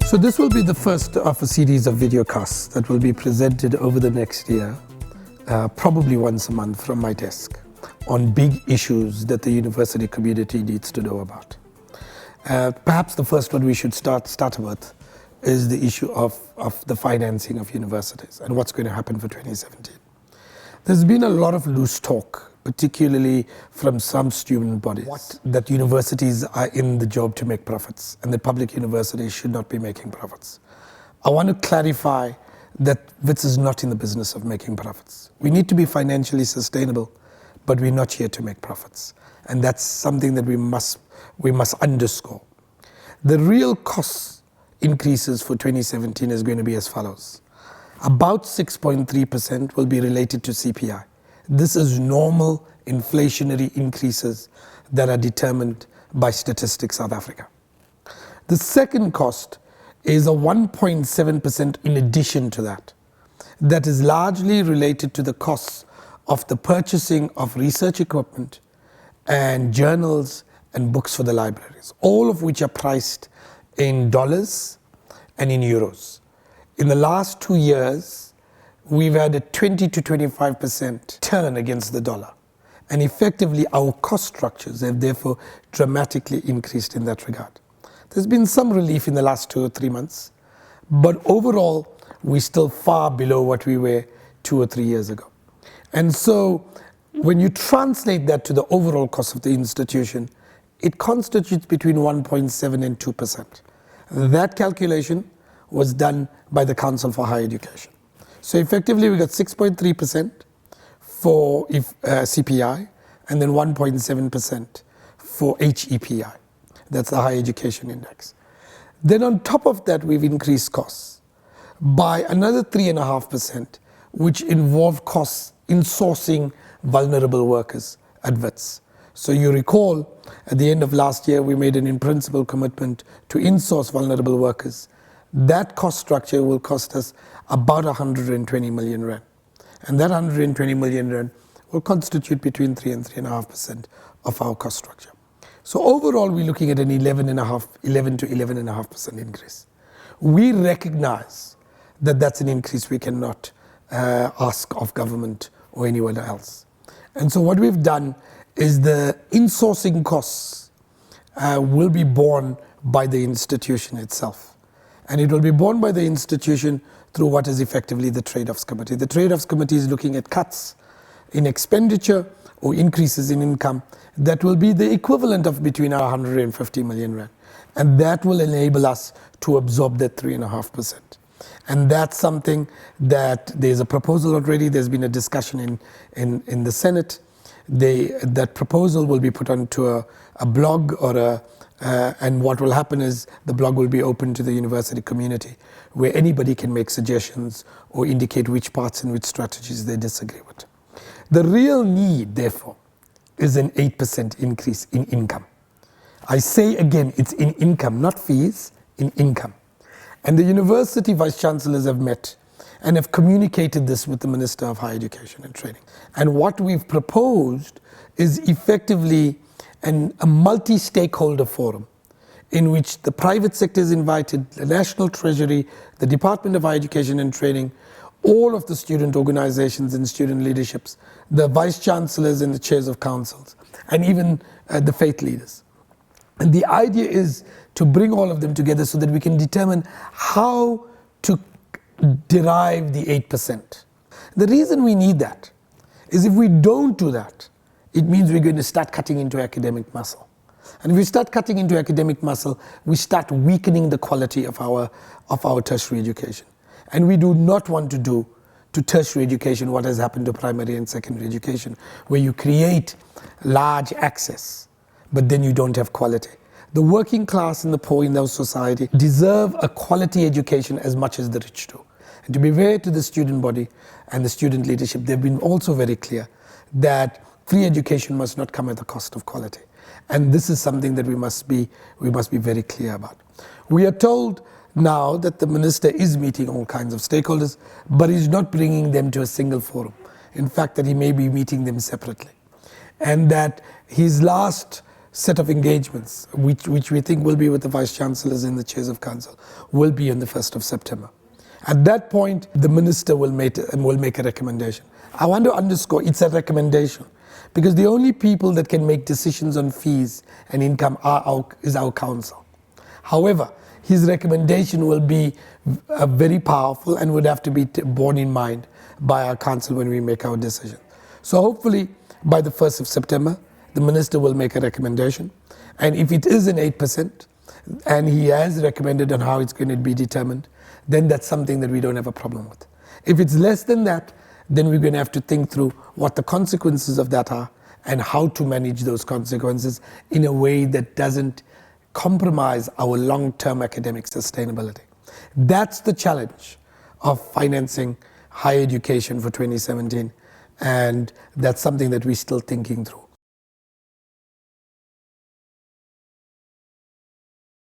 So this will be the first of a series of videocasts that will be presented over the next year, probably once a month from my desk, on big issues that the university community needs to know about. Perhaps the first one we should start with is the issue of the financing of universities and what's going to happen for 2017. There's been a lot of loose talk, particularly from some student bodies, that universities are in the job to make profits and that public universities should not be making profits. I want to clarify that Wits is not in the business of making profits. We need to be financially sustainable, but we're not here to make profits. And that's something that we must underscore. The real costs increases for 2017 is going to be as follows. About 6.3% will be related to CPI. This is normal inflationary increases that are determined by Statistics South Africa. The second cost is a 1.7% in addition to that. That is largely related to the costs of the purchasing of research equipment and journals and books for the libraries, all of which are priced in dollars and in euros. In the last 2 years, we've had a 20 to 25% turn against the dollar. And effectively, our cost structures have therefore dramatically increased in that regard. There's been some relief in the last 2 or 3 months, but overall, we're still far below what we were 2 or 3 years ago. And so, when you translate that to the overall cost of the institution, it constitutes between 1.7 and 2%. That calculation was done by the Council for Higher Education. So effectively, we got 6.3% for CPI and then 1.7% for HEPI. That's the Higher Education Index. Then on top of that, we've increased costs by another 3.5%, which involved costs in sourcing vulnerable workers at Wits. So you recall, at the end of last year, we made an in-principle commitment to in-source vulnerable workers. That cost structure will cost us about 120 million rand. And that 120 million rand will constitute between 3 and 3.5% of our cost structure. So overall, we're looking at an 11 to 11.5% increase. We recognize that that's an increase we cannot ask of government or anyone else. And so what we've done is the insourcing costs will be borne by the institution itself. And it will be borne by the institution through what is effectively the Trade-offs Committee. The Trade-offs Committee is looking at cuts in expenditure or increases in income that will be the equivalent of between 150 million rand. And that will enable us to absorb that 3.5%. And that's something that there's a proposal already. There's been a discussion in the Senate. That proposal will be put onto a blog and what will happen is the blog will be open to the university community where anybody can make suggestions or indicate which parts and which strategies they disagree with. The real need, therefore, is an 8% increase in income. I say again, it's in income, not fees, in income. And the university vice-chancellors have met and have communicated this with the Minister of Higher Education and Training. And what we've proposed is effectively a multi-stakeholder forum in which the private sector is invited, the National Treasury, the Department of Higher Education and Training, all of the student organizations and student leaderships, the vice-chancellors and the chairs of councils, and even the faith leaders. And the idea is to bring all of them together so that we can determine how to derive the 8%. The reason we need that is if we don't do that, it means we're going to start cutting into academic muscle. And if we start cutting into academic muscle, we start weakening the quality of our tertiary education. And we do not want to do to tertiary education what has happened to primary and secondary education, where you create large access, but then you don't have quality. The working class and the poor in our society deserve a quality education as much as the rich do. And to be fair to the student body and the student leadership, they've been also very clear that free education must not come at the cost of quality. And this is something that we must be very clear about. We are told now that the minister is meeting all kinds of stakeholders, but he's not bringing them to a single forum. In fact, that he may be meeting them separately. And that his last set of engagements, which we think will be with the Vice-Chancellors and the Chairs of Council, will be on the 1st of September. At that point, the Minister will make a recommendation. I want to underscore, it's a recommendation, because the only people that can make decisions on fees and income is our Council. However, his recommendation will be very powerful and would have to be borne in mind by our Council when we make our decision. So hopefully, by the 1st of September, the Minister will make a recommendation. And if it is an 8%, and he has recommended on how it's going to be determined, then that's something that we don't have a problem with. If it's less than that, then we're going to have to think through what the consequences of that are and how to manage those consequences in a way that doesn't compromise our long-term academic sustainability. That's the challenge of financing higher education for 2017, and that's something that we're still thinking through.